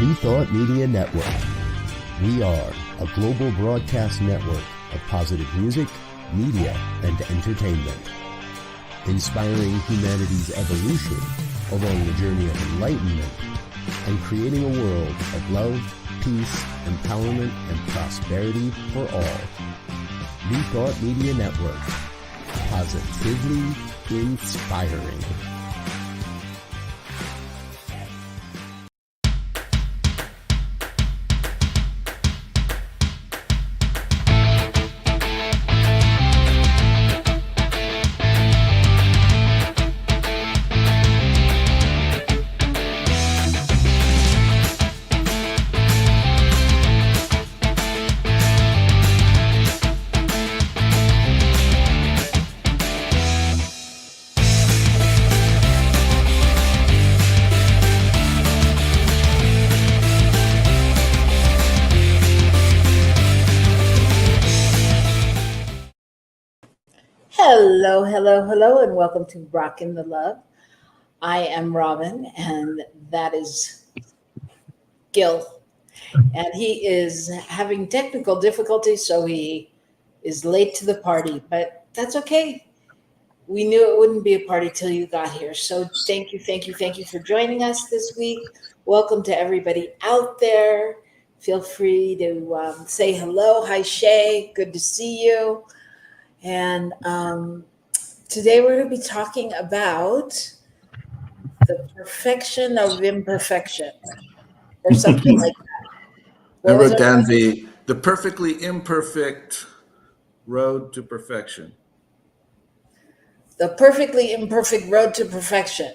New Thought Media Network. We are a global broadcast network of positive music, media, and entertainment, inspiring humanity's evolution along the journey of enlightenment and creating a world of love, peace, empowerment, and prosperity for all. New Thought Media Network. Positively inspiring. Hello, and welcome to Rockin the Love. I am Robyn, and that is Gil. And he is having technical difficulties, so he is late to the party, but that's okay. We knew it wouldn't be a party till you got here. So thank you for joining us this week. Welcome to everybody out there. Feel free to say hello. Hi, Shay. Good to see you. And today we're going to be talking about the perfection of imperfection, or something like that. I wrote down the perfectly imperfect road to perfection. The perfectly imperfect road to perfection.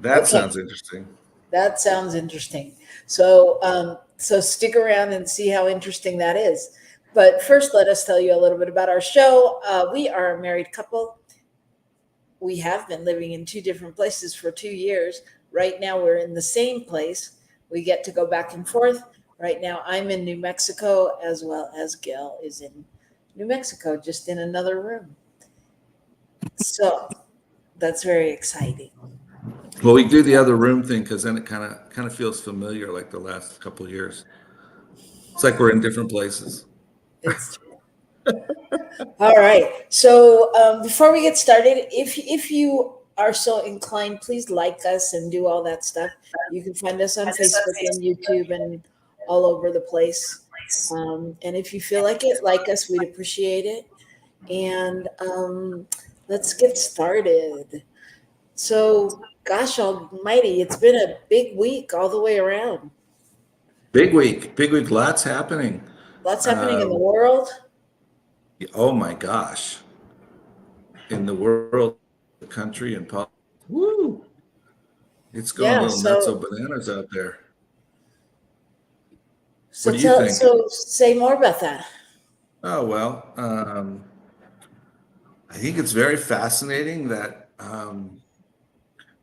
That sounds interesting. That sounds interesting. So, so stick around and see how interesting that is. But first, let us tell you a little bit about our show. We are a married couple. We have been living in two different places for 2 years. Right now, we're in the same place. We get to go back and forth. Right now, I'm in New Mexico, as well as Gil is in New Mexico, just in another room. So that's very exciting. Well, we do the other room thing because then it kind of feels familiar, like the last couple of years. It's like we're in different places. It's true. All right. So before we get started, if you are so inclined, please like us and do all that stuff. You can find us on Facebook and YouTube and all over the place. And if you feel like it, like us, we'd appreciate it. And let's get started. So, gosh almighty, it's been a big week all the way around. Big week. Lots happening. Lots happening in the world. Oh my gosh. In the world, the country, and politics. Woo! It's going a little nuts of bananas out there. So what do you think? So say more about that. Oh, well, I think it's very fascinating that there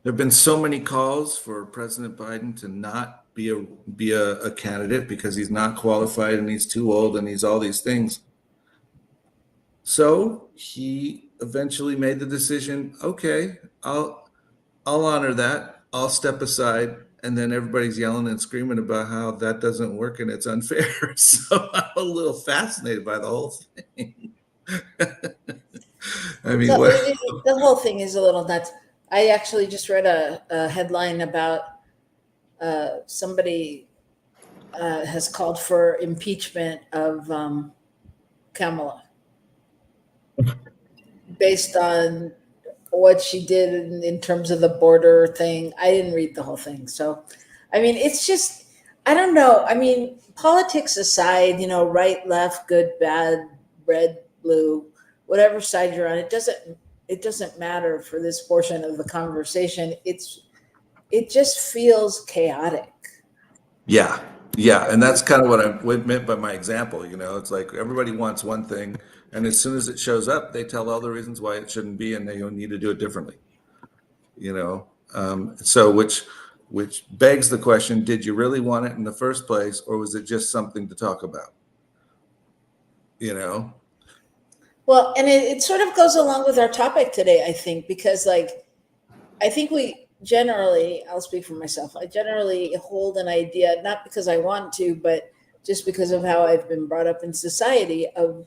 have been so many calls for President Biden to not be a candidate because he's not qualified and he's too old and he's all these things. So he eventually made the decision, okay, I'll honor that. I'll step aside. And then everybody's yelling and screaming about how that doesn't work and it's unfair. So I'm a little fascinated by the whole thing. I mean, the whole thing is a little nuts. I actually just read a headline about somebody has called for impeachment of Kamala based on what she did in terms of the border thing. I didn't read the whole thing. So, I mean, it's just, I don't know. I mean, politics aside, right, left, good, bad, red, blue, whatever side you're on, it doesn't matter for this portion of the conversation. It just feels chaotic. Yeah. And that's kind of what I meant by my example. It's like everybody wants one thing, and as soon as it shows up, they tell all the reasons why it shouldn't be, and they need to do it differently. So which begs the question: did you really want it in the first place, or was it just something to talk about? Well, and it sort of goes along with our topic today, I think, because I think we generally, I'll speak for myself. I generally hold an idea, not because I want to, but just because of how I've been brought up in society, of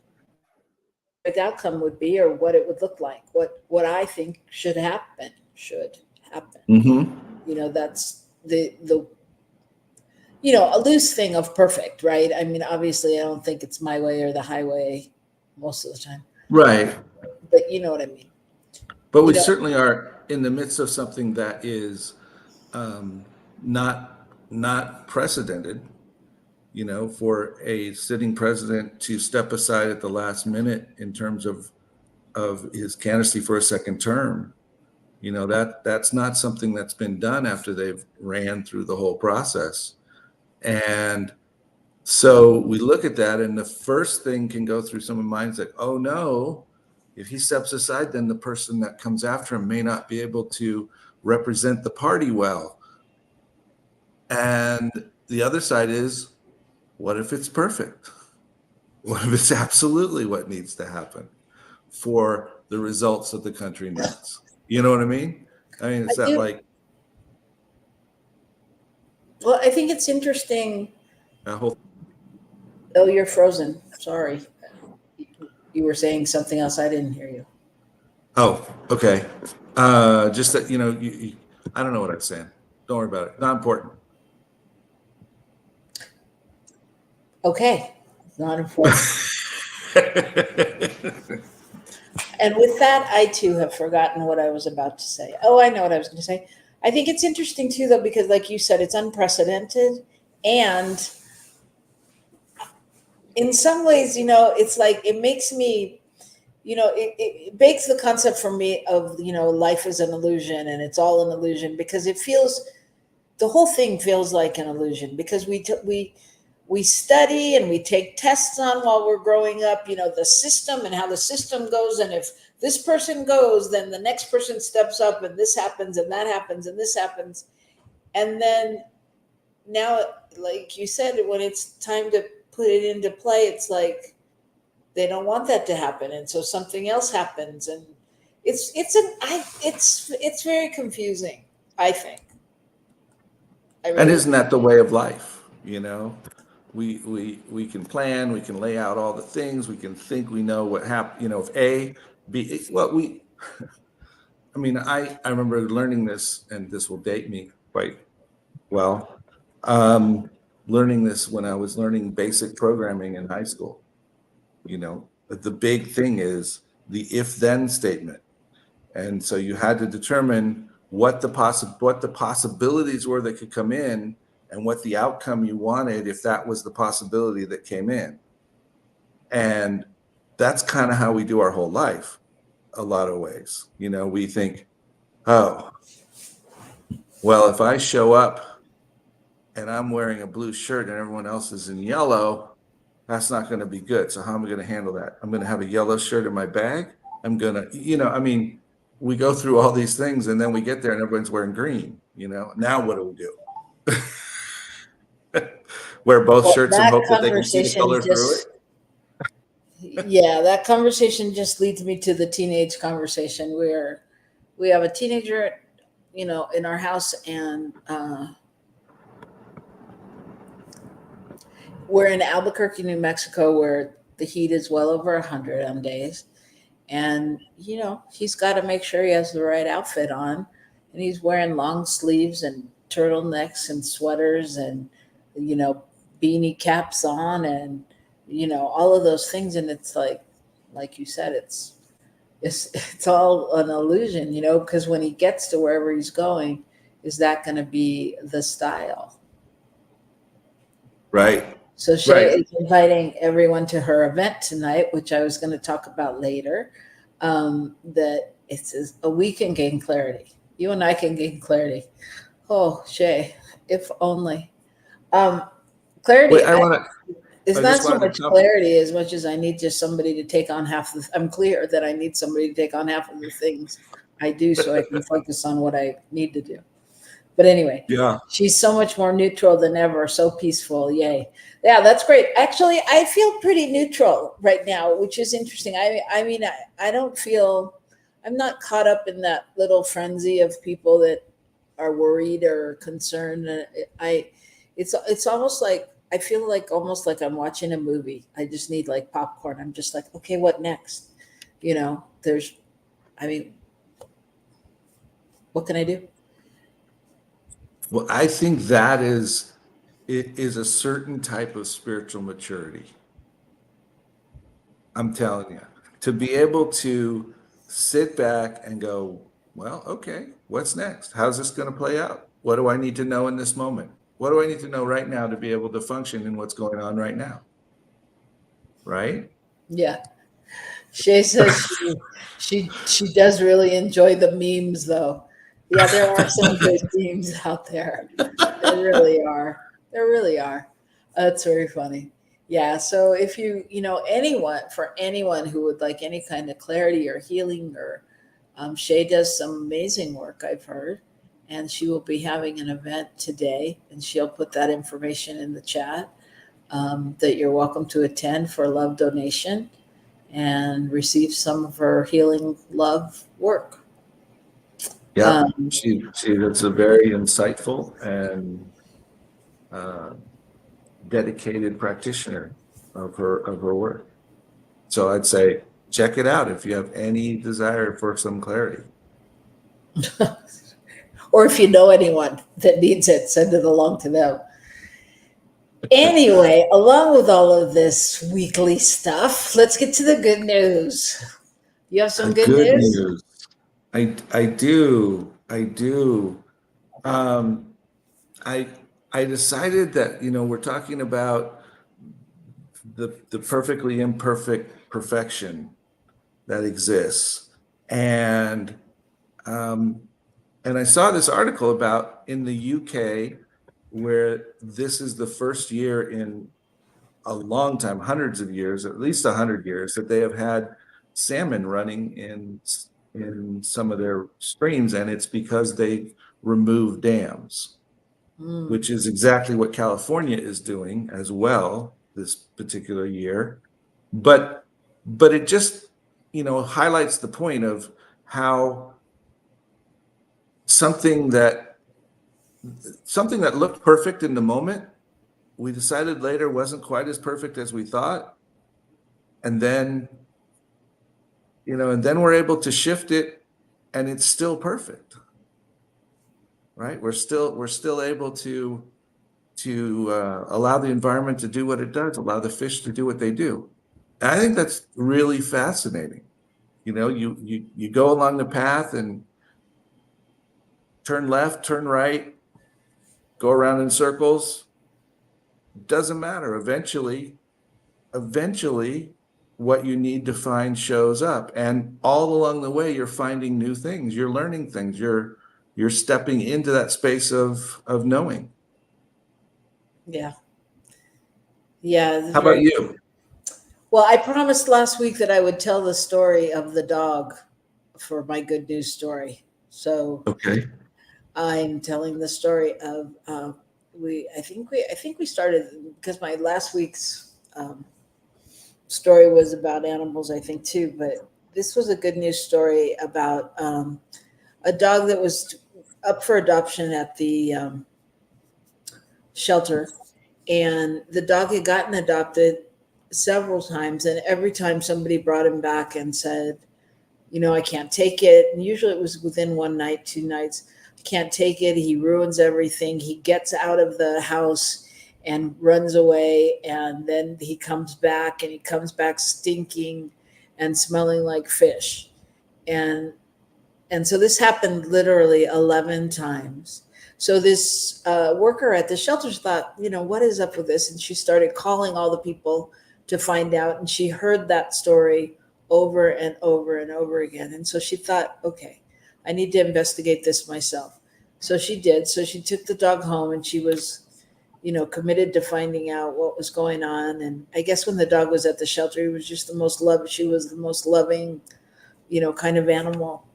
what the outcome would be or what it would look like, what I think should happen. Mm-hmm. That's the a loose thing of perfect, right? I mean, obviously, I don't think it's my way or the highway most of the time, Right. but you know what I mean. But we You know, certainly are in the midst of something that is um, not precedented. For a sitting president to step aside at the last minute in terms of his candidacy for a second term, that's not something that's been done after they've ran through the whole process. And so we look at that, and the first thing can go through someone's minds like, oh no, if he steps aside, then the person that comes after him may not be able to represent the party well. And the other side is, what if it's perfect? What if it's absolutely what needs to happen for the results that the country needs? You know what I mean? I mean, I it's that do. like Well, I think it's interesting. a whole. Oh, you're frozen. Sorry. You were saying something else. I didn't hear you. Oh, okay. Just that I don't know what I'm saying. Don't worry about it. Not important. Okay. Not important. And with that, I too have forgotten what I was about to say. Oh, I know what I was going to say. I think it's interesting too, though, because like you said, it's unprecedented. And in some ways, it's like it makes me, it bakes the concept for me of, life is an illusion and it's all an illusion, because the whole thing feels like an illusion, because we study and we take tests on while we're growing up, the system and how the system goes. And if this person goes, then the next person steps up and this happens and that happens and this happens. And then now, like you said, when it's time to put it into play, it's like they don't want that to happen. And so something else happens. And it's very confusing, I think. And isn't that the way of life? We can plan, we can lay out all the things, we can think we know what happened. If A, B, well, I mean, I remember learning this, and this will date me quite well. Learning this when I was learning basic programming in high school. The big thing is the if-then statement. And so you had to determine what the possibilities were that could come in, and what the outcome you wanted if that was the possibility that came in. And that's kind of how we do our whole life, a lot of ways. We think, oh, well, if I show up and I'm wearing a blue shirt and everyone else is in yellow, that's not going to be good. So how am I going to handle that? I'm going to have a yellow shirt in my bag. I'm going to, we go through all these things, and then we get there and everyone's wearing green. Now what do we do? Wear both shirts and hope that they can see the color through it. Yeah, that conversation just leads me to the teenage conversation, where we have a teenager, in our house, and we're in Albuquerque, New Mexico, where the heat is well over 100 on days. And, he's got to make sure he has the right outfit on. And he's wearing long sleeves and turtlenecks and sweaters and, beanie caps on and, all of those things. And it's like you said, it's all an illusion, because when he gets to wherever he's going, is that going to be the style? Right. So Shay is inviting everyone to her event tonight, which I was going to talk about later. That it's we can gain clarity. You and I can gain clarity. Oh, Shay, if only. Clarity. Wait, it's not so much clarity as much as I need just somebody to take on half I'm clear that I need somebody to take on half of the things I do, so I can focus on what I need to do. But anyway, yeah, she's so much more neutral than ever. So peaceful. Yay. Yeah, that's great. Actually, I feel pretty neutral right now, which is interesting. I mean, I don't feel, I'm not caught up in that little frenzy of people that are worried or concerned. It's almost like I feel like almost like I'm watching a movie. I just need like popcorn. I'm just like, okay, what next? There's, I mean, what can I do? Well, I think that it is a certain type of spiritual maturity. I'm telling you, to be able to sit back and go, well, okay, what's next? How's this going to play out? What do I need to know in this moment? What do I need to know right now to be able to function in what's going on right now? Right? Yeah. Shay says she does really enjoy the memes though. Yeah, there are some good memes out there. There really are. There really are. That's very funny. Yeah. So if anyone who would like any kind of clarity or healing, or Shay does some amazing work, I've heard, and she will be having an event today, and she'll put that information in the chat, that you're welcome to attend for love donation and receive some of her healing love work. Yeah, Um, she that's a very insightful and uh, dedicated practitioner of her work. So I'd say check it out if you have any desire for some clarity. or if you know anyone that needs it, send it along to them. Anyway, along with all of this weekly stuff, let's get to the good news. You have some good news? News. I do. Um, I decided that we're talking about the perfectly imperfect perfection that exists, and I saw this article about in the UK where this is the first year in a long time, hundreds of years, at least 100 years, that they have had salmon running in some of their streams, and it's because they removed dams, which is exactly what California is doing as well this particular year. But it just highlights the point of how something that looked perfect in the moment, we decided later wasn't quite as perfect as we thought, and then we're able to shift it, and it's still perfect, right? We're still able to allow the environment to do what it does, allow the fish to do what they do. And I think that's really fascinating. You go along the path and turn left, turn right, go around in circles. Doesn't matter. Eventually, what you need to find shows up, and all along the way, you're finding new things. You're learning things. You're stepping into that space of knowing. Yeah. Yeah. How about you? Well, I promised last week that I would tell the story of the dog for my good news story. So Okay. I'm telling the story of I think we started because my last week's story was about animals, I think too, but this was a good news story about a dog that was up for adoption at the shelter, and the dog had gotten adopted several times, and every time somebody brought him back and said, I can't take it. And usually it was within one night, 2 nights. Can't take it. He ruins everything. He gets out of the house and runs away. And then he comes back, and he comes back stinking and smelling like fish. And so this happened literally 11 times. So this worker at the shelters thought, what is up with this? And she started calling all the people to find out. And she heard that story over and over and over again. And so she thought, okay, I need to investigate this myself. So she did. So she took the dog home, and she was, committed to finding out what was going on. And I guess when the dog was at the shelter, he was just she was the most loving, kind of animal.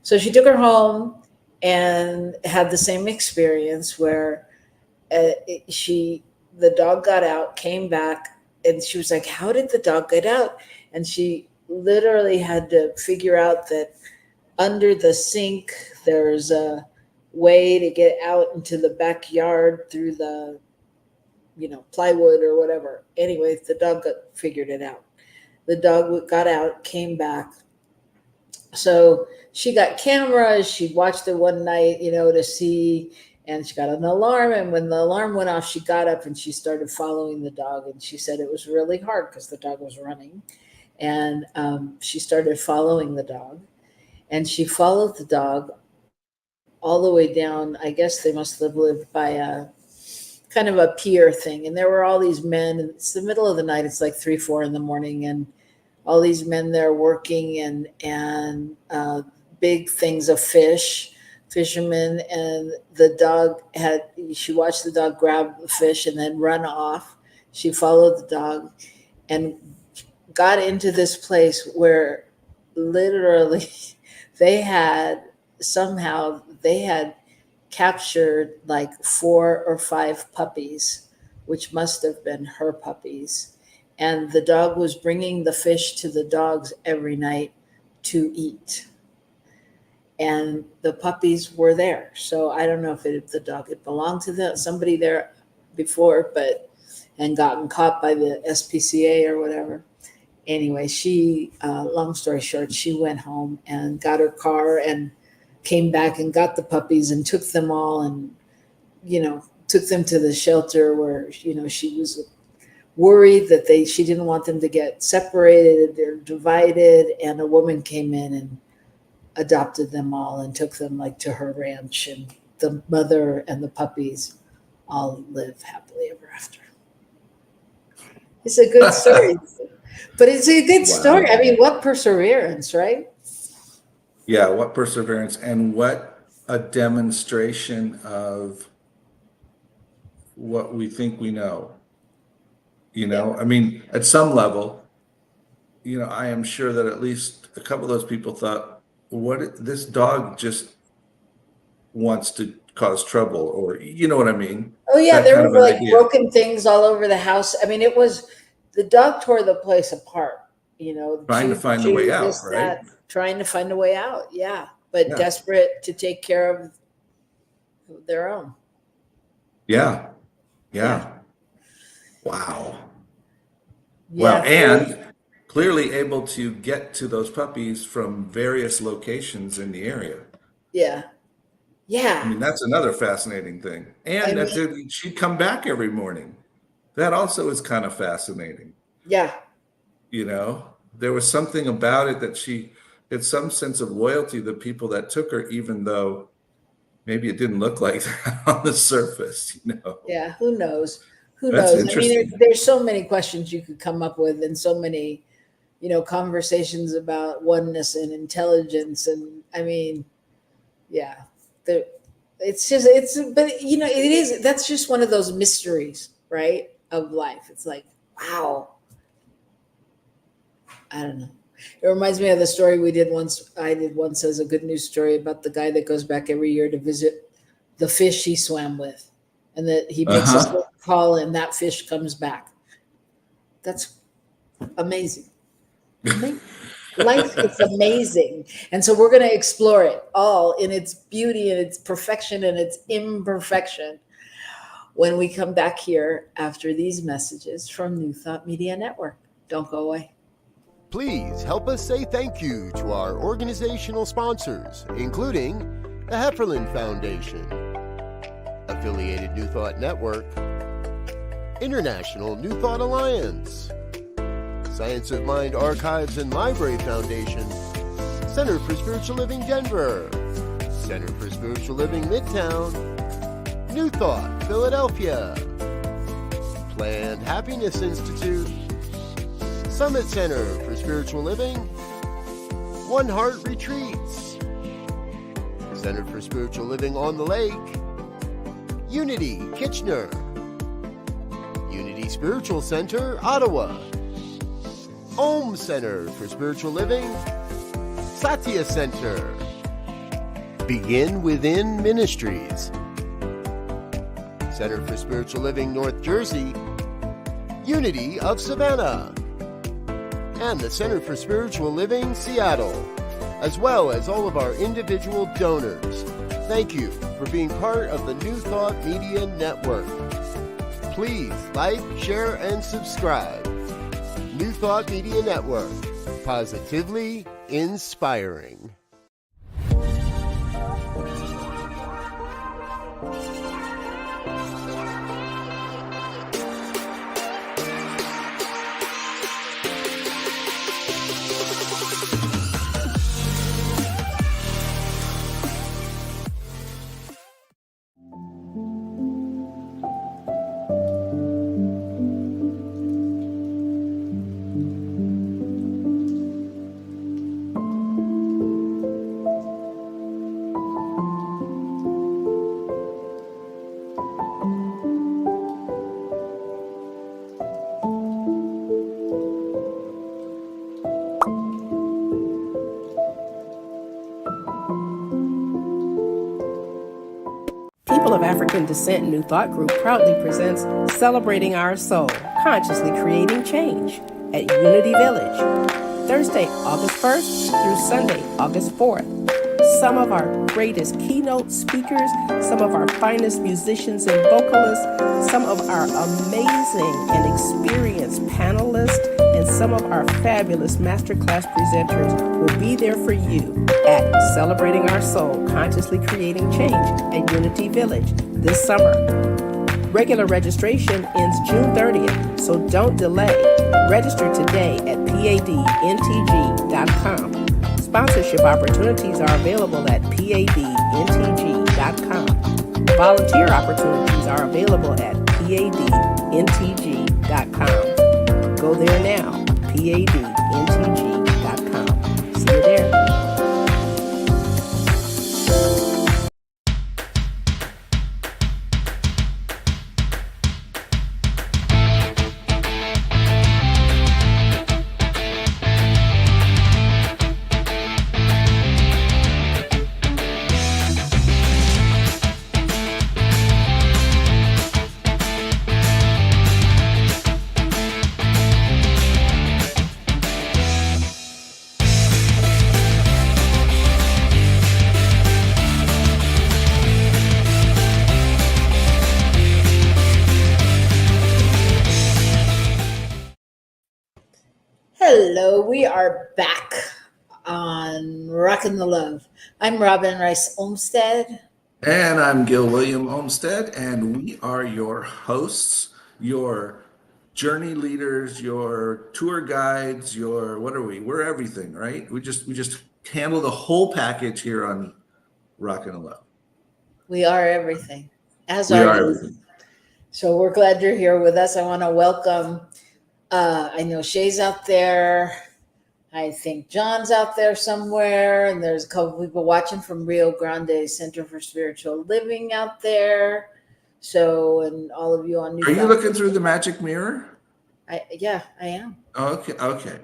So she took her home and had the same experience where the dog got out, came back, and she was like, how did the dog get out? And she literally had to figure out that under the sink there's a way to get out into the backyard through the, plywood or whatever. Anyway, the dog figured it out. The dog got out, came back. So she got cameras. She watched it one night, to see, and she got an alarm. And when the alarm went off, she got up and she started following the dog. And she said it was really hard because the dog was running. And she started following the dog. And she followed the dog all the way down. I guess they must have lived by a kind of a pier thing. And there were all these men. And it's the middle of the night. It's like 3, 4 in the morning. And all these men there working and big things of fishermen. And the dog she watched the dog grab the fish and then run off. She followed the dog and got into this place where literally they had captured like 4 or 5 puppies, which must have been her puppies. And the dog was bringing the fish to the dogs every night to eat. And the puppies were there. So I don't know if the dog had belonged to somebody there before, and gotten caught by the SPCA or whatever. Anyway, she, long story short, she went home and got her car and came back and got the puppies and took them all and, took them to the shelter where, she was worried that she didn't want them to get separated or divided. And a woman came in and adopted them all and took them like to her ranch, and the mother and the puppies all live happily ever after. It's a good story. But it's a good story. I mean, what perseverance, right? Yeah, what perseverance, and what a demonstration of what we think we know. I mean, at some level, I am sure that at least a couple of those people thought, this dog just wants to cause trouble, or you know what I mean? Oh yeah, there were like broken things all over the house. I mean, the dog tore the place apart, trying to find a way out, right? Trying to find a way out, yeah. But desperate to take care of their own. Yeah. Wow. Well, and clearly able to get to those puppies from various locations in the area. Yeah. I mean, that's another fascinating thing. And she'd come back every morning. That also is kind of fascinating. Yeah. There was something about it that she had some sense of loyalty to the people that took her, even though maybe it didn't look like that on the surface, Yeah, who knows? That's I mean, there's so many questions you could come up with, and so many, conversations about oneness and intelligence. And I mean, yeah, but it is, that's just one of those mysteries, right, of life. It's like, wow. I don't know. It reminds me of the story I did once as a good news story about the guy that goes back every year to visit the fish he swam with, and that he makes a call and that fish comes back. That's amazing. Life is amazing. And so we're going to explore it all in its beauty and its perfection and its imperfection when we come back here after these messages from New Thought Media Network. Don't go away. Please help us say thank you to our organizational sponsors, including the Hefferland Foundation, Affiliated New Thought Network, International New Thought Alliance, Science of Mind Archives and Library Foundation, Center for Spiritual Living Denver, Center for Spiritual Living Midtown, New Thought Philadelphia, Planned Happiness Institute, Summit Center for Spiritual Living, One Heart Retreats, Center for Spiritual Living on the Lake, Unity Kitchener, Unity Spiritual Center, Ottawa, Om Center for Spiritual Living, Satya Center, Begin Within Ministries, Center for Spiritual Living North Jersey, Unity of Savannah, and the Center for Spiritual Living Seattle, as well as all of our individual donors. thank you for being part of the New Thought Media Network. Please like, share, and subscribe. New Thought Media Network, positively inspiring. People of African Descent New Thought Group proudly presents Celebrating Our Soul, Consciously Creating Change at Unity Village, Thursday, August 1st through Sunday, August 4th. Some of our greatest keynote speakers, some of our finest musicians and vocalists, some of our amazing and experienced panelists, and some of our fabulous masterclass presenters will be there for you at Celebrating Our Soul, Consciously Creating Change at Unity Village this summer. Regular registration ends June 30th, so don't delay. Register today at padntg.com. Sponsorship opportunities are available at padntg.com. Volunteer opportunities are available at padntg.com. Go there now, padntg.com. See you there. Hello, we are back on Rockin the Love. I'm Robyn Olmstead. And I'm Gil William Olmstead, and we are your hosts, your journey leaders, your tour guides, your what are we? We're everything, right? We just handle the whole package here on Rockin the Love. We are everything, as We are are you. everything. So we're glad you're here with us. I want to welcome, I know Shay's out there. I think John's out there somewhere. And there's a couple people watching from Rio Grande Center for Spiritual Living out there. So, and all of you on New Are you Thought- looking through the magic mirror? Yeah, I am. Okay.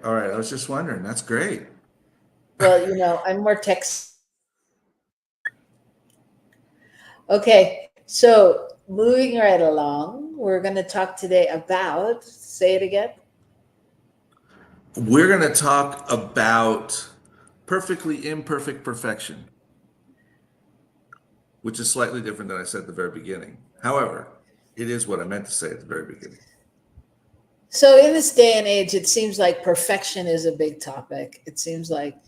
All right. I was just wondering. That's great. Well, I'm more text. Okay, so moving right along, we're going to talk today about, say it again. We're going to talk about perfectly imperfect perfection, which is slightly different than I said at the very beginning. However, it is what I meant to say at the very beginning. So in this day and age, it seems like perfection is a big topic. It seems like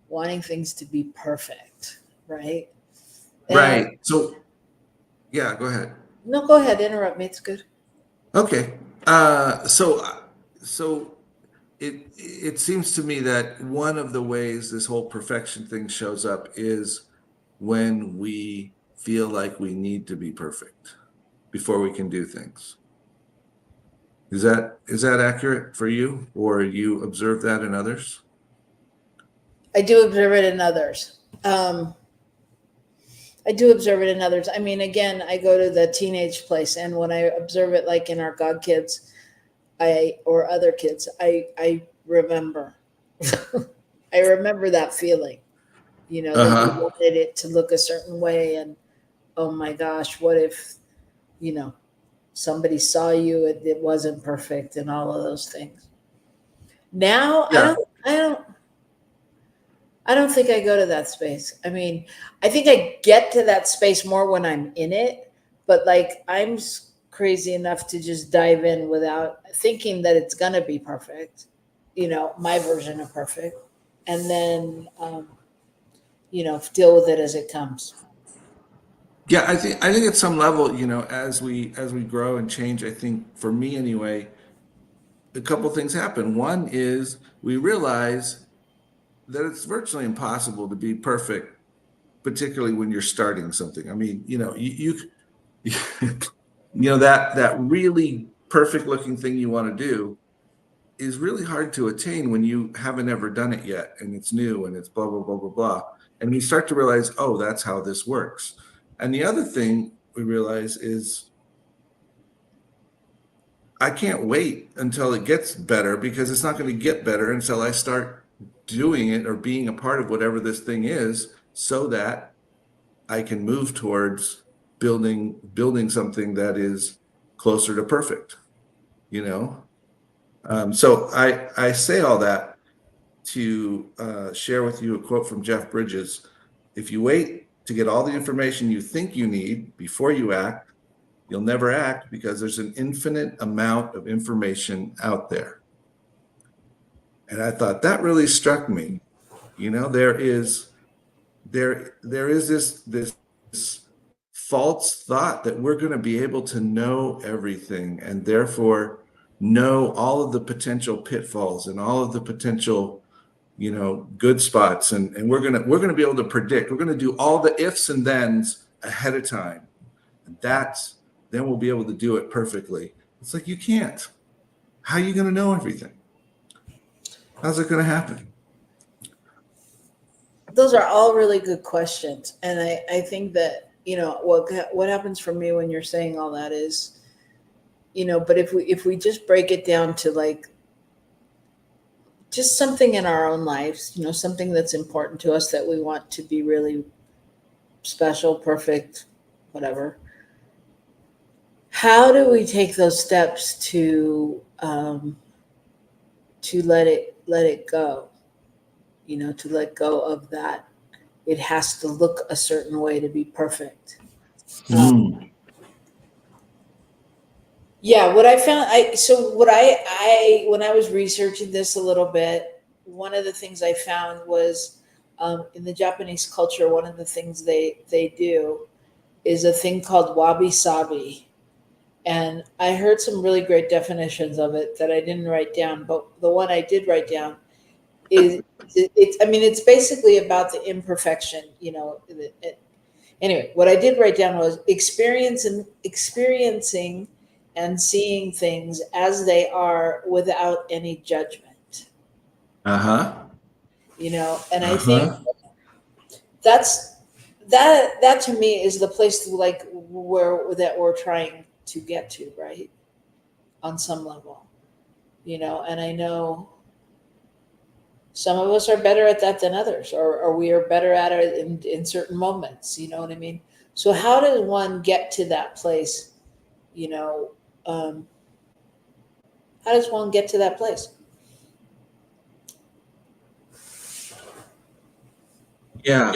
wanting things to be perfect, right? Right. So, yeah, go ahead. No, go ahead. Interrupt me. It's good. Okay. So it seems to me that one of the ways this whole perfection thing shows up is when we feel like we need to be perfect before we can do things. Is that accurate for you, or you observe that in others? I do observe it in others. I mean, again, I go to the teenage place, and when I observe it, like in our God kids, or other kids, I remember. I remember that feeling, that you wanted it to look a certain way, and oh my gosh, what if, somebody saw you and it wasn't perfect, and all of those things. Now, Yeah. I don't think I go to that space. I mean, I think I get to that space more when I'm in it, but like I'm crazy enough to just dive in without thinking that it's gonna be perfect, my version of perfect, and then deal with it as it comes. Yeah, I think at some level, as we grow and change, I think for me anyway, a couple things happen. One is we realize that it's virtually impossible to be perfect, particularly when you're starting something. I mean, you that really perfect looking thing you want to do is really hard to attain when you haven't ever done it yet and it's new and it's blah blah blah blah blah. And you start to realize, oh, that's how this works. And the other thing we realize is I can't wait until it gets better, because it's not going to get better until I start doing it or being a part of whatever this thing is, so that I can move towards building something that is closer to perfect, you know? So I say all that to share with you a quote from Jeff Bridges. If you wait to get all the information you think you need before you act, you'll never act, because there's an infinite amount of information out there. And I thought that really struck me. There is this false thought that we're going to be able to know everything, and therefore know all of the potential pitfalls and all of the potential good spots, and we're going to be able to predict. We're going to do all the ifs and thens ahead of time, and then we'll be able to do it perfectly. It's like, you can't. How are you going to know everything? How's it going to happen? Those are all really good questions. And I think that, what happens for me when you're saying all that is, but if we just break it down to like just something in our own lives, something that's important to us that we want to be really special, perfect, whatever. How do we take those steps to let it go? To let go of that. It has to look a certain way to be perfect. Yeah, what I found, when I was researching this a little bit, one of the things I found was in the Japanese culture, one of the things they do is a thing called wabi sabi. And I heard some really great definitions of it that I didn't write down, but the one I did write down is it's basically about the imperfection, Anyway, what I did write down was experiencing and seeing things as they are without any judgment. And I think that to me is the place that we're trying to get to, right? On some level, and I know some of us are better at that than others, or we are better at it in certain moments. You know what I mean? So how does one get to that place? How does one get to that place? Yeah.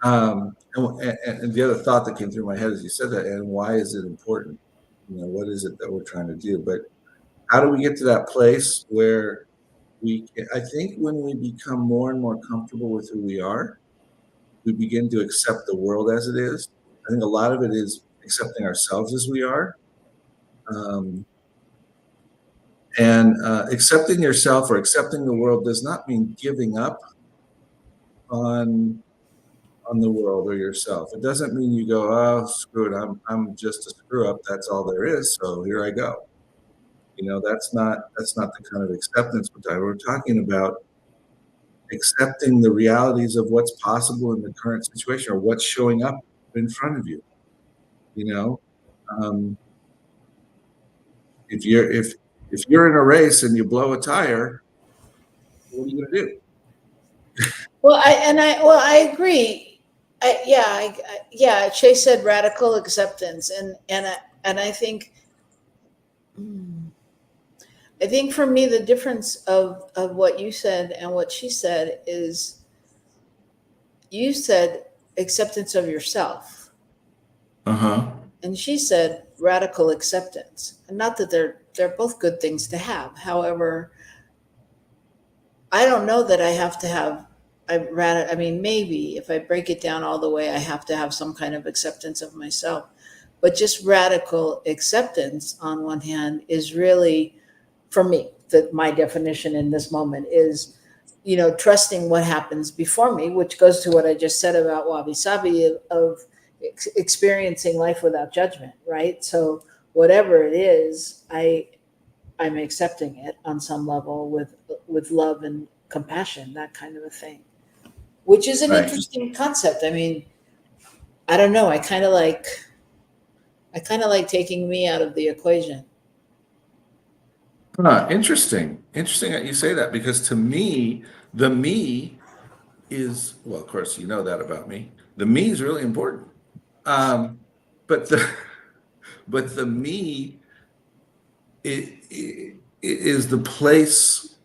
And the other thought that came through my head as you said that, and why is it important? What is it that we're trying to do? But how do we get to that place where I think when we become more and more comfortable with who we are, we begin to accept the world as it is. I think a lot of it is accepting ourselves as we are. Accepting yourself or accepting the world does not mean giving up on the world or yourself. It doesn't mean you go, oh, screw it, I'm just a screw up. That's all there is. So here I go. That's not the kind of acceptance we're talking about. Accepting the realities of what's possible in the current situation, or what's showing up in front of you. If you're in a race and you blow a tire, what are you going to do? Well, I agree. Chase said radical acceptance, and I think, I think for me, the difference of what you said and what she said is you said acceptance of yourself. Uh-huh. And she said radical acceptance. And not that they're both good things to have. However, I don't know that I have to have I mean, maybe if I break it down all the way, I have to have some kind of acceptance of myself. But just radical acceptance on one hand is really, for me, that my definition in this moment is, trusting what happens before me, which goes to what I just said about wabi sabi of experiencing life without judgment, right? So whatever it is, I'm accepting it on some level with love and compassion, that kind of a thing, which is an Right. interesting concept. I mean, I don't know. I kind of like taking me out of the equation. Interesting. Interesting that you say that, because to me, the me is, well, of course, you know that about me. The me is really important. But the me it is the place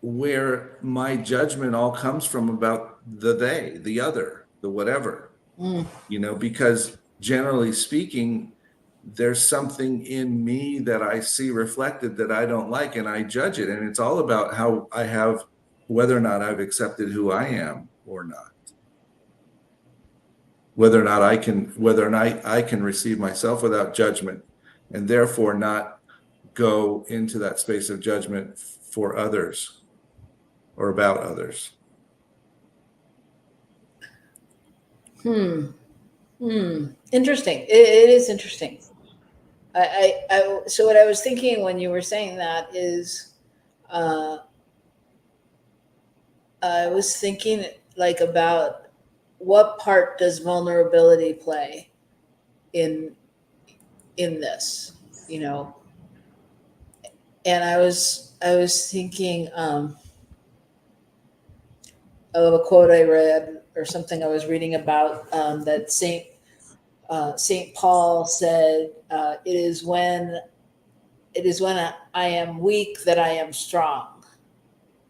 where my judgment all comes from about the they, the other, the whatever, because generally speaking, there's something in me that I see reflected that I don't like, and I judge it. And it's all about how I have, whether or not I've accepted who I am or not. Whether or not I can receive myself without judgment, and therefore not go into that space of judgment for others or about others. Interesting. It is interesting. So what I was thinking when you were saying that is, I was thinking like about what part does vulnerability play in this, and I was thinking of a quote I read or something I was reading about, that Saint Paul said, "It is when I am weak that I am strong.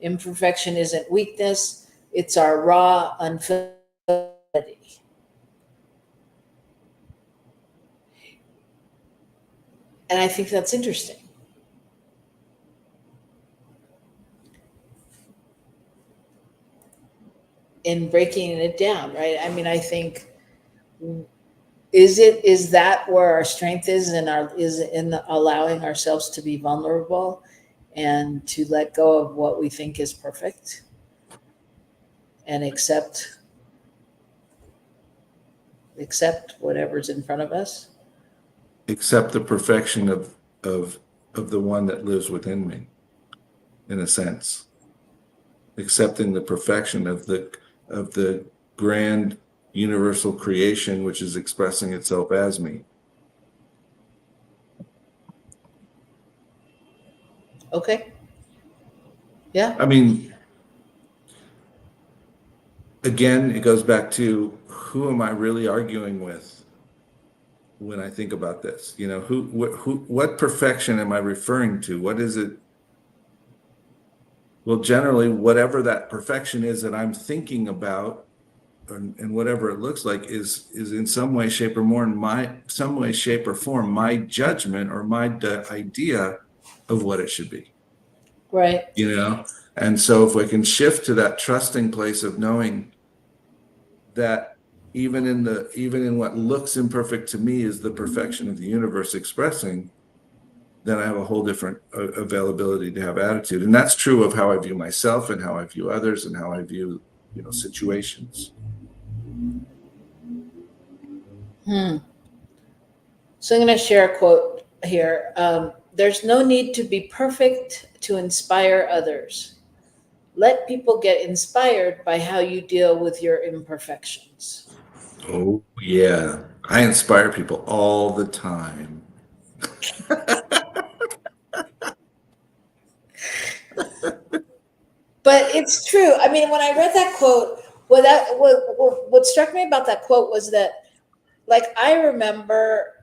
Imperfection isn't weakness; it's our raw unfiltered." And I think that's interesting. In breaking it down, right? I mean, I think, is that where our strength is in allowing ourselves to be vulnerable and to let go of what we think is perfect and accept whatever's in front of us. Accept the perfection of the one that lives within me, in a sense. Accepting the perfection of the grand universal creation, which is expressing itself as me. Okay. Yeah. I mean, again, it goes back to, who am I really arguing with when I think about this? What perfection am I referring to? What is it? Well, generally, whatever that perfection is that I'm thinking about, and whatever it looks like, is in some way, shape, or form my judgment or my idea of what it should be. Right. And so if we can shift to that trusting place of knowing that even in what looks imperfect to me is the perfection of the universe expressing, then I have a whole different availability to have attitude. And that's true of how I view myself and how I view others and how I view, situations. So I'm going to share a quote here. There's no need to be perfect to inspire others. Let people get inspired by how you deal with your imperfections. Oh, yeah. I inspire people all the time. But it's true. I mean, when I read that quote, what struck me about that quote was that, like, I remember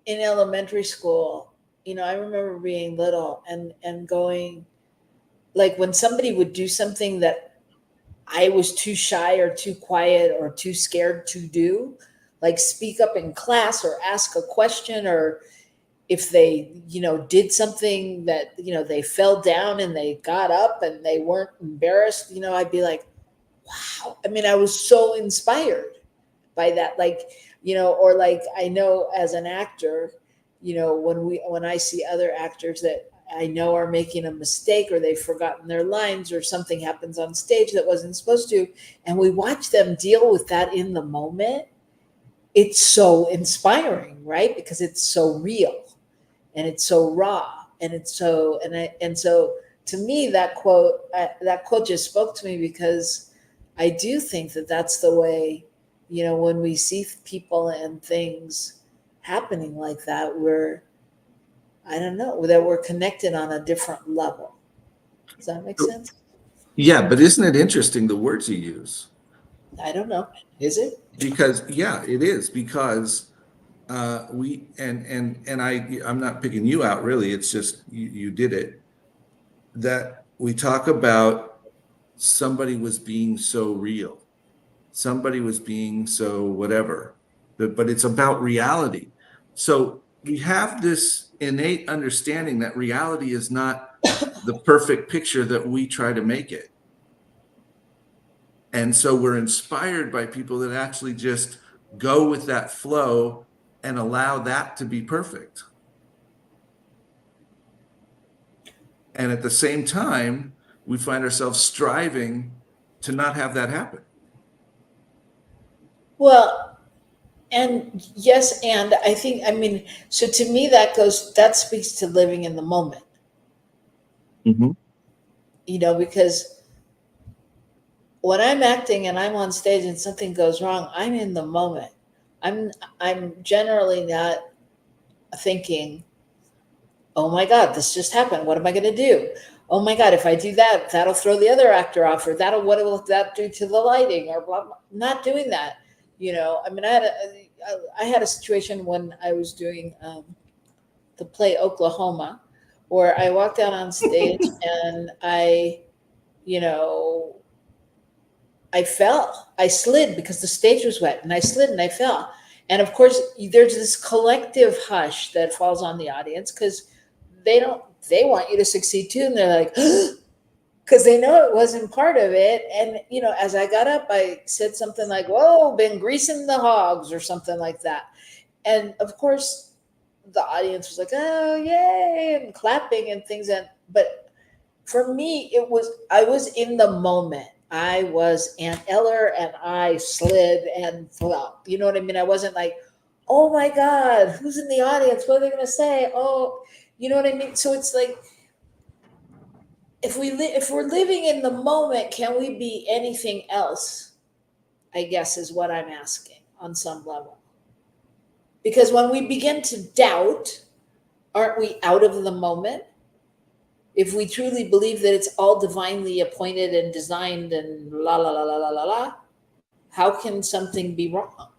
in elementary school I remember being little and going, like, when somebody would do something that I was too shy or too quiet or too scared to do, like speak up in class or ask a question, or if they, did something that, they fell down and they got up and they weren't embarrassed, I'd be like, wow. I mean, I was so inspired by that. Like, or like, I know as an actor, when I see other actors that I know are making a mistake or they've forgotten their lines or something happens on stage that wasn't supposed to, and we watch them deal with that in the moment, it's so inspiring, right? Because it's so real and it's so raw and it's so, and so to me, that quote just spoke to me, because I do think that that's the way, when we see people and things happening like that, I don't know, that we're connected on a different level. Does that make sense? Yeah, but isn't it interesting the words you use? I don't know. Is it? Because yeah, it is, because I'm not picking you out really. It's just you did it. That we talk about somebody was being so real, somebody was being so whatever, but it's about reality. So we have this innate understanding that reality is not the perfect picture that we try to make it. And so we're inspired by people that actually just go with that flow and allow that to be perfect. And at the same time, we find ourselves striving to not have that happen. Well, and yes, and I think, I mean, so to me, that speaks to living in the moment, Mm-hmm. Because when I'm acting and I'm on stage and something goes wrong, I'm in the moment. I'm generally not thinking, oh my God, this just happened. What am I going to do? Oh my God, if I do that, that'll throw the other actor off, or what will that do to the lighting, or blah, blah. Not doing that. I mean, I had a situation when I was doing the play Oklahoma, where I walked out on stage and you know, I fell. I slid because the stage was wet, and I slid and I fell. And of course, there's this collective hush that falls on the audience, because they want you to succeed too. And they're like, because they know it wasn't part of it. And, as I got up, I said something like, whoa, been greasing the hogs, or something like that. And of course, the audience was like, oh, yay, and clapping and things. But for me, I was in the moment. I was Aunt Eller and I slid and fell. You know what I mean? I wasn't like, oh my God, who's in the audience? What are they going to say? Oh, you know what I mean? So it's like, if we're living in the moment, can we be anything else? I guess is what I'm asking on some level. Because when we begin to doubt, aren't we out of the moment? If we truly believe that it's all divinely appointed and designed and la la la la la la la, how can something be wrong?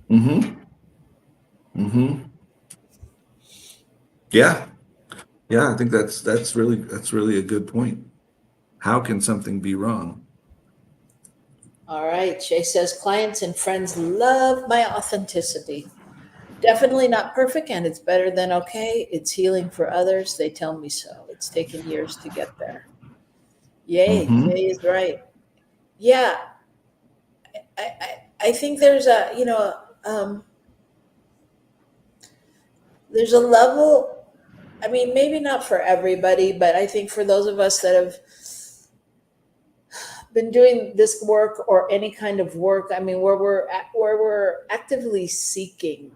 Mm-hmm. Mm-hmm. Yeah. Yeah, I think that's really a good point. How can something be wrong? All right. Shay says, clients and friends love my authenticity. Definitely not perfect, and it's better than okay. It's healing for others. They tell me so. It's taken years to get there. Yay. Mm-hmm. Yay is right. Yeah. I think there's there's a level, I mean, maybe not for everybody, but I think for those of us that have been doing this work or any kind of work, I mean, where we're actively seeking,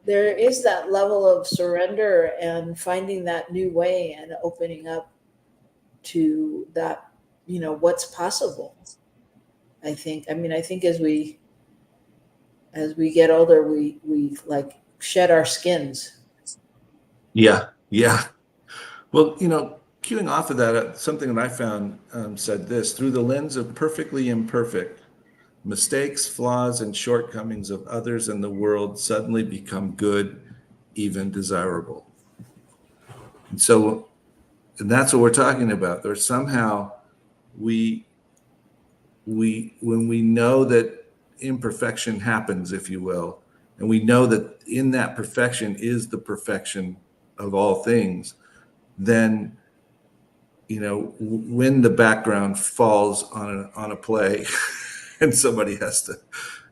there is that level of surrender and finding that new way and opening up to that, what's possible. I think as we get older, we like shed our skins. Yeah. Yeah. Well, queuing off of that, something that I found said this: through the lens of perfectly imperfect, mistakes, flaws, and shortcomings of others in the world suddenly become good, even desirable. And so, and that's what we're talking about. There's somehow when we know that imperfection happens, if you will, and we know that in that perfection is the perfection of all things, then, you know, when the background falls on a play and somebody has to,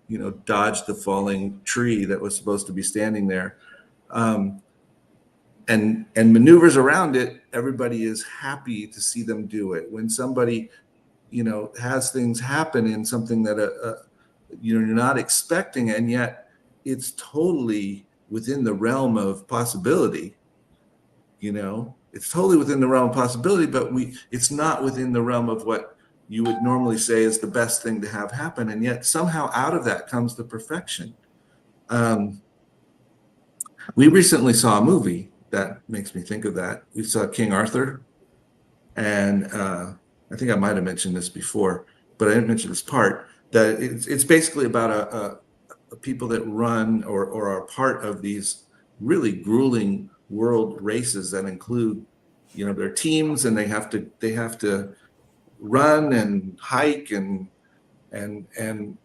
you know, dodge the falling tree that was supposed to be standing there, and maneuvers around it, everybody is happy to see them do it. When somebody, you know, has things happen in something that you know, you're not expecting, and yet it's totally within the realm of possibility. You know, it's totally within the realm of possibility, but it's not within the realm of what you would normally say is the best thing to have happen, and yet somehow out of that comes the perfection. We recently saw a movie that makes me think of that. We saw King Arthur, and I think I might have mentioned this before, but I didn't mention this part, that it's basically about a people that run or are part of these really grueling world races that include, you know, their teams, and they have to run and hike and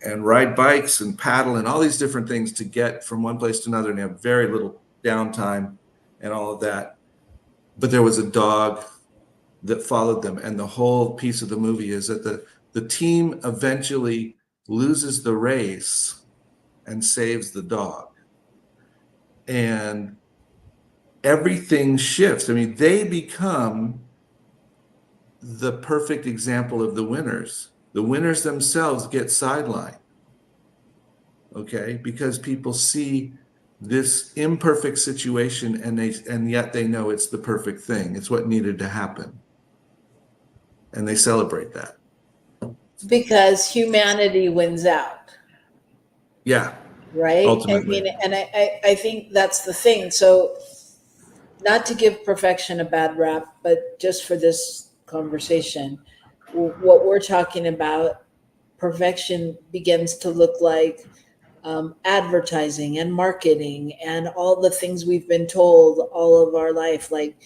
ride bikes and paddle and all these different things to get from one place to another, and they have very little downtime and all of that. But there was a dog that followed them, and the whole piece of the movie is that the team eventually loses the race and saves the dog, and everything shifts. I mean, they become the perfect example of the winners. The winners themselves get sidelined, okay, because people see this imperfect situation, and yet they know it's the perfect thing. It's what needed to happen, and they celebrate that Because humanity wins out. Yeah, Right. ultimately. I mean, and I think that's the thing. So, not to give perfection a bad rap, but just for this conversation, what we're talking about, perfection begins to look like advertising and marketing and all the things we've been told all of our life, like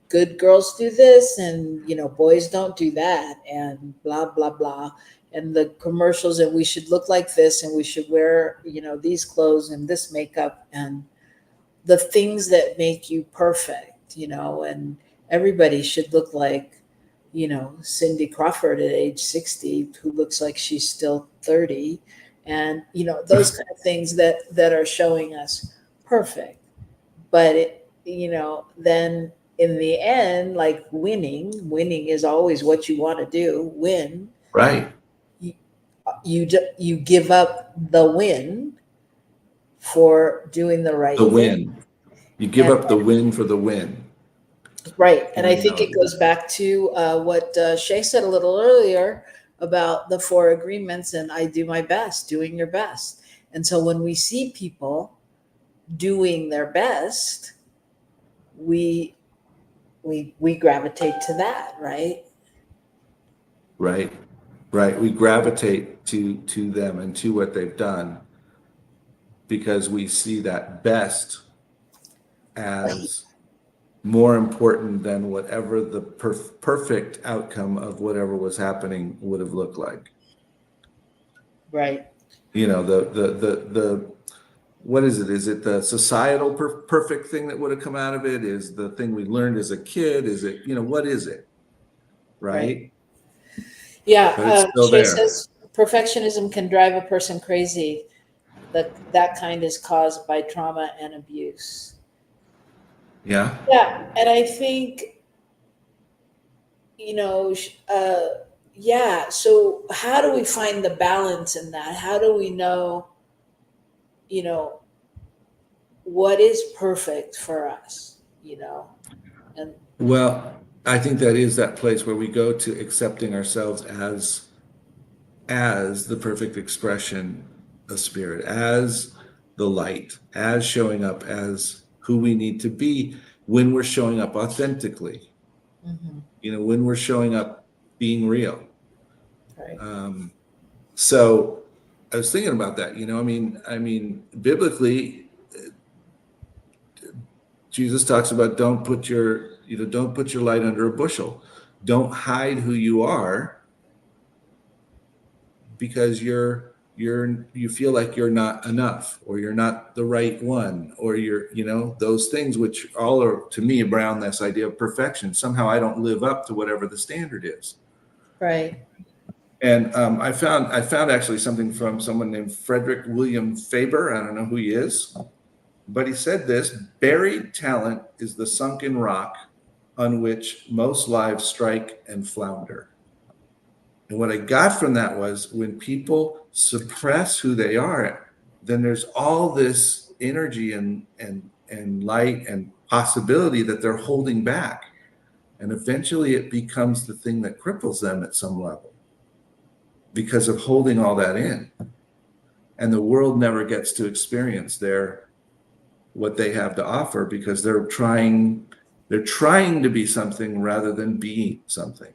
good girls do this and, you know, boys don't do that, and blah blah blah, and the commercials, and we should look like this, and we should wear, you know, these clothes and this makeup, and the things that make you perfect, you know, and everybody should look like, you know, Cindy Crawford at age 60, who looks like she's still 30. And, you know, those kind of things that are showing us perfect. But, you know, then in the end, like winning is always what you want to do, win. Right. You give up the win for doing the right The thing. win. You give up the win for the win. Right. And I think it goes back to what Shay said a little earlier about the 4 agreements, and I do my best, doing your best. And so when we see people doing their best, we gravitate to that, right? Right. Right. We gravitate to them and to what they've done because we see that best as more important than whatever the perfect outcome of whatever was happening would have looked like. Right. You know, the what is it? Is it the societal perfect thing that would have come out of it? Is the thing we learned as a kid? Is it, you know, what is it? Right. Yeah. Shay says perfectionism can drive a person crazy. That kind is caused by trauma and abuse. Yeah. Yeah. And I think, you know, yeah. So how do we find the balance in that? How do we know, you know, what is perfect for us, you know? And Well, I think that is that place where we go to accepting ourselves as the perfect expression of spirit, as the light, as showing up as who we need to be when we're showing up authentically, you know, when we're showing up being real. right. So I was thinking about that, you know, I mean, biblically, Jesus talks about don't put your light under a bushel. Don't hide who you are because you feel like you're not enough, or you're not the right one, or those things, which all are, to me, around this idea of perfection. Somehow I don't live up to whatever the standard is. Right. And I found actually something from someone named Frederick William Faber. I don't know who he is, but he said this: buried talent is the sunken rock on which most lives strike and flounder. And what I got from that was, when people suppress who they are, then there's all this energy and light and possibility that they're holding back. And eventually it becomes the thing that cripples them at some level, because of holding all that in. And the world never gets to experience what they have to offer, because they're trying to be something rather than being something.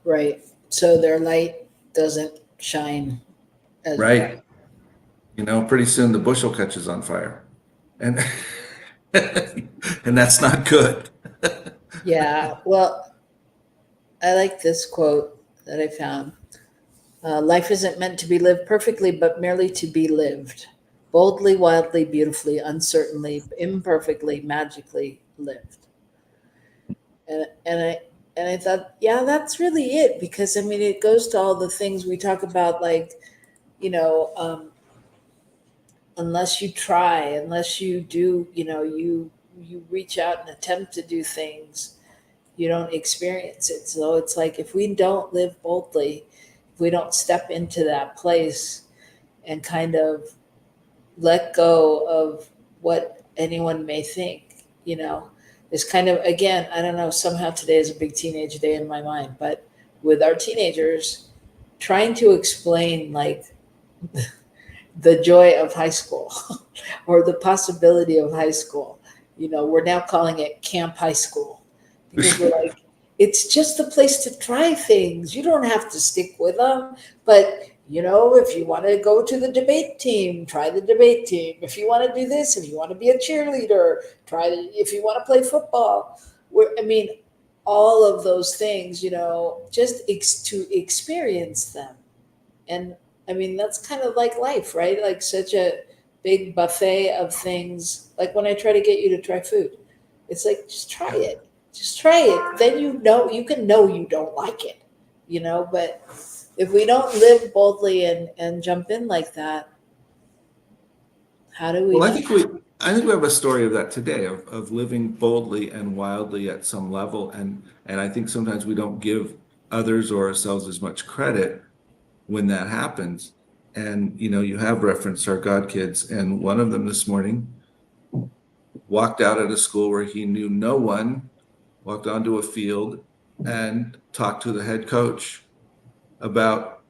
Right. So their light doesn't shine as Right. bright. Pretty soon the bushel catches on fire. And and that's not good. Yeah. Well, I like this quote that I found. Life isn't meant to be lived perfectly, but merely to be lived. Boldly, wildly, beautifully, uncertainly, imperfectly, magically lived. And I thought, yeah, that's really it. Because I mean, it goes to all the things we talk about, like, unless you try, unless you do, you reach out and attempt to do things, you don't experience it. So it's like, if we don't live boldly, if we don't step into that place and kind of let go of what anyone may think, is kind of, again, I don't know, somehow today is a big teenage day in my mind, but with our teenagers, trying to explain, like, the joy of high school or the possibility of high school. We're now calling it Camp High School, because we're like, it's just a place to try things. You don't have to stick with them, but if you want to go to the debate team, try the debate team. If you want to do this, if you want to be a cheerleader, if you want to play football. All of those things, just to experience them. And that's kind of like life, right? Like such a big buffet of things. Like when I try to get you to try food, it's like, just try it. Just try it. Then you can know you don't like it, but if we don't live boldly and jump in like that, how do we? Well, I think we have a story of that today, of living boldly and wildly at some level. And I think sometimes we don't give others or ourselves as much credit when that happens. And you have referenced our God kids, and one of them this morning walked out at a school where he knew no one, walked onto a field and talked to the head coach about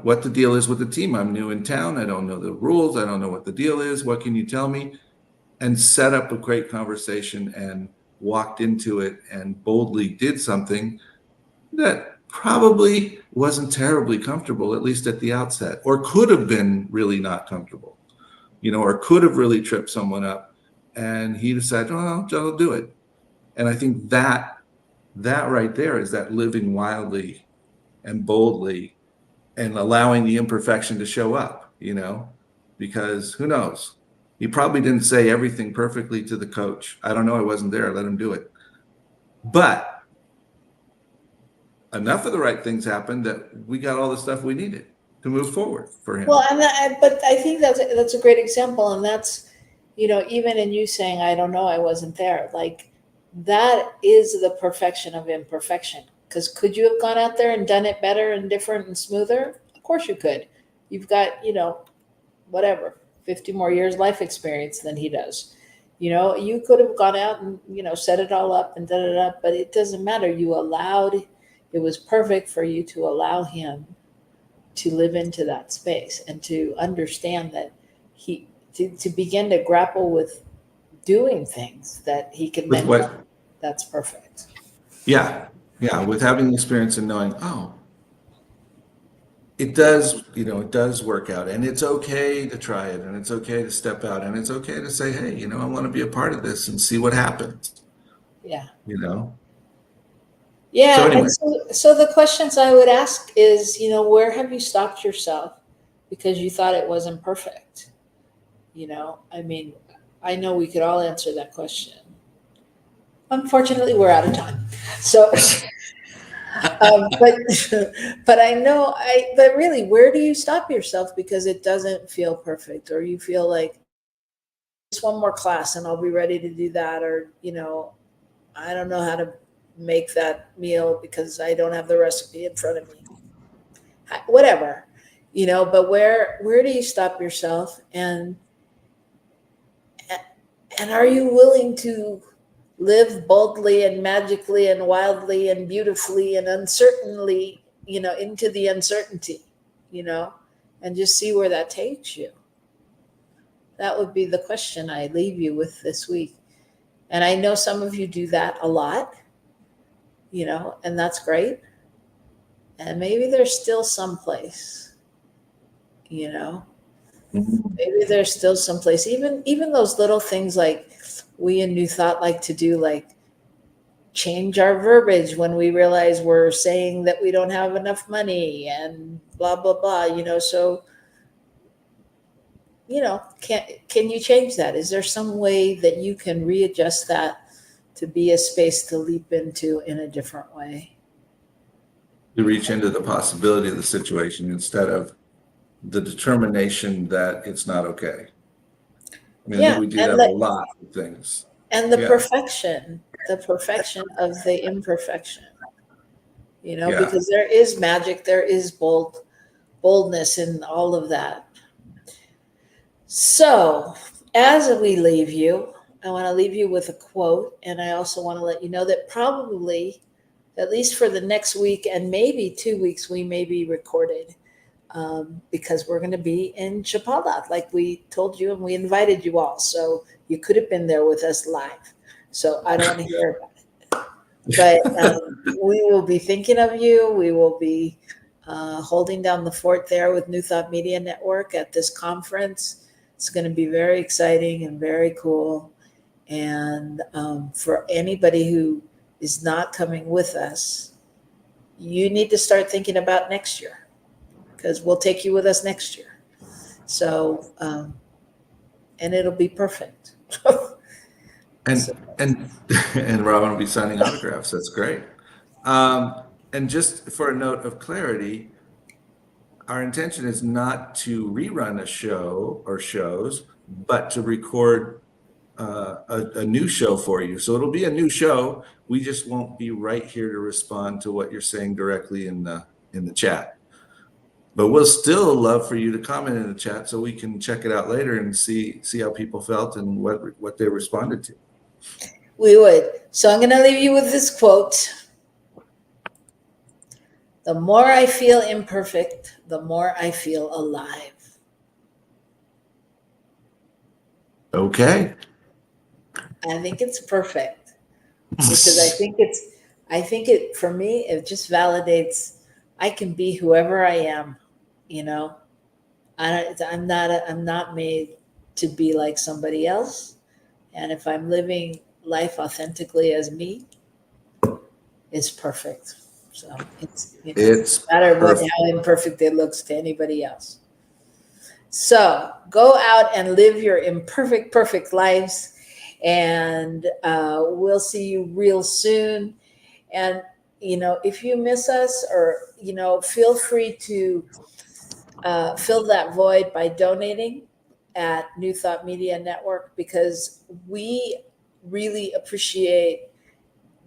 what the deal is with the team. I'm new in town, I don't know the rules, I don't know what the deal is, what can you tell me? And set up a great conversation and walked into it and boldly did something that probably wasn't terribly comfortable, at least at the outset, or could have been really not comfortable, or could have really tripped someone up. And he decided, oh, I'll do it. And I think that right there is that living wildly and boldly and allowing the imperfection to show up, because who knows? He probably didn't say everything perfectly to the coach. I don't know. I wasn't there. Let him do it. But enough of the right things happened that we got all the stuff we needed to move forward for him. Well, but I think that's a great example. And that's, even in you saying, I don't know, I wasn't there, like, that is the perfection of imperfection. Because could you have gone out there and done it better and different and smoother? Of course you could. You've got, whatever, 50 more years life experience than he does. You could have gone out and, set it all up and done it up, but it doesn't matter. It was perfect for you to allow him to live into that space and to understand that to begin to grapple with doing things that he can mention. That's perfect. Yeah, with having the experience and knowing, oh, it does, it does work out, and it's okay to try it, and it's okay to step out, and it's okay to say, hey, I want to be a part of this and see what happens. Yeah. So Yeah. anyway, And so the questions I would ask is, where have you stopped yourself because you thought it wasn't perfect? I mean, I know we could all answer that question. Unfortunately, we're out of time. So, but but I know but really, where do you stop yourself because it doesn't feel perfect, or you feel like just one more class and I'll be ready to do that, or I don't know how to make that meal because I don't have the recipe in front of me. Whatever, but where do you stop yourself, and are you willing to live boldly and magically and wildly and beautifully and uncertainly, into the uncertainty, and just see where that takes you? That would be the question I leave you with this week. And I know some of you do that a lot, and that's great. And maybe there's still some place, maybe there's still some place, even those little things like we in New Thought like to do, like change our verbiage when we realize we're saying that we don't have enough money and blah blah blah, so can you change that? Is there some way that you can readjust that to be a space to leap into in a different way, to reach into the possibility of the situation instead of the determination that it's not okay? I mean, I think we do that a lot with things. And the perfection of the imperfection, because there is magic, there is boldness in all of that. So as we leave you, I want to leave you with a quote, and I also want to let you know that probably, at least for the next week and maybe 2 weeks, we may be recorded, because we're going to be in Chapala, like we told you, and we invited you all. So you could have been there with us live. So I don't want to hear about it. But we will be thinking of you. We will be holding down the fort there with New Thought Media Network at this conference. It's going to be very exciting and very cool. And for anybody who is not coming with us, you need to start thinking about next year, because we'll take you with us next year. So, and it'll be perfect. And Robyn will be signing autographs. That's great. And just for a note of clarity, our intention is not to rerun a show or shows, but to record a new show for you. So it'll be a new show. We just won't be right here to respond to what you're saying directly in the chat. But we'll still love for you to comment in the chat so we can check it out later and see how people felt and what they responded to. We would. So I'm going to leave you with this quote. The more I feel imperfect, the more I feel alive. Okay. I think it's perfect, because I think it, for me, it just validates I can be whoever I am, I'm not made to be like somebody else. And if I'm living life authentically as me, it's perfect. So it's no matter how imperfect it looks to anybody else. So go out and live your imperfect, perfect lives. And we'll see you real soon. And, if you miss us, or, feel free to fill that void by donating at New Thought Media Network, because we really appreciate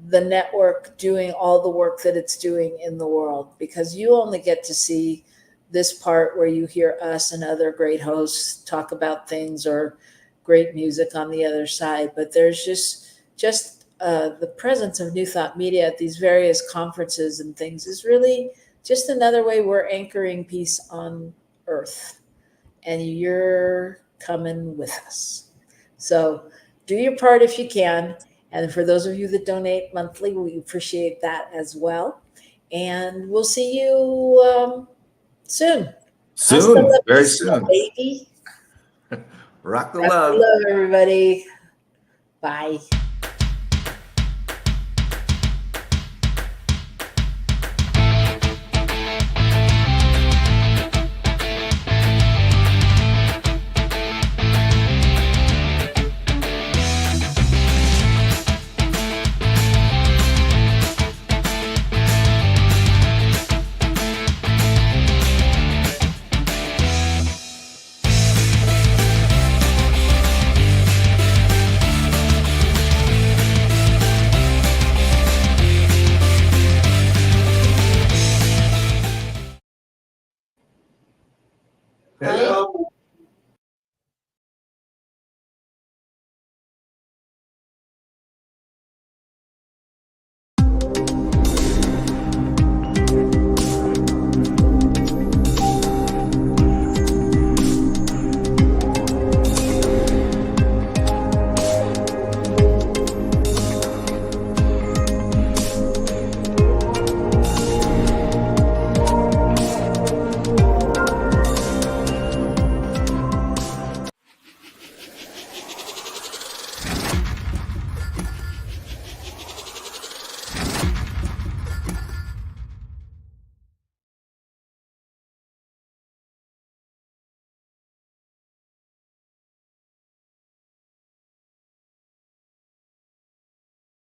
the network doing all the work that it's doing in the world, because you only get to see this part where you hear us and other great hosts talk about things, or great music on the other side. But there's just the presence of New Thought Media at these various conferences and things is really just another way we're anchoring peace on earth, and you're coming with us. So do your part if you can. And for those of you that donate monthly, we appreciate that as well. And we'll see you Soon. Soon, Hasta very la vista, soon. baby. Rock the Rock the love. love, everybody. Bye. Hello.